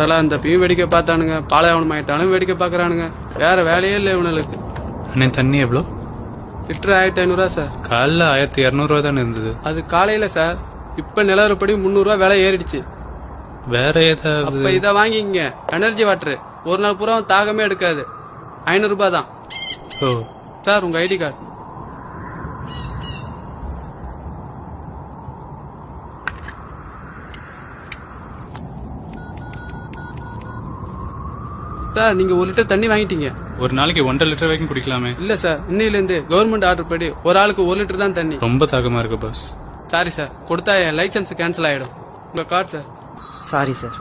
டோட்டலாக இந்த பீயும் வேடிக்கை பார்த்தானுங்க, பாலைவனம் ஆயிட்டாலும் வேடிக்கை பார்க்குறானுங்க. வேற வேலையே இல்லை இவனுக்கு. அண்ணே தண்ணி எவ்வளோ? Litre 1500 sir. காலைல 1200 தானே இருந்தது. அது காலையில சார். இப்ப நிலவரப்படி 300 விலை ஏறிடுச்சு. வேற ஏதாவது? அப்ப இதை வாங்கிங்க, எனர்ஜி வாட்டர். ஒரு நாள் பூரா தாகமே எடுக்காது. 500 தான். ஓ சார் உங்க ஐடி கார்டு. சார் நீங்க 1 லிட்டர் தண்ணி வாங்கிட்டீங்க. ஒரு நாளைக்கு 1.5 லிட்டர் வரைக்கும் குடிக்கலாமே? இல்ல சார், இன்னையிலேருந்து கவர்மெண்ட் ஆர்டர் படி ஒரு ஆளுக்கு 1 லிட்டர் தான் தண்ணி. ரொம்ப தாகமா இருக்கு பாஸ். சாரி சார், கொடுத்தா என் லைசன்ஸ் கேன்சல் ஆயிடும். உங்க கார்டு சார். Sorry sir.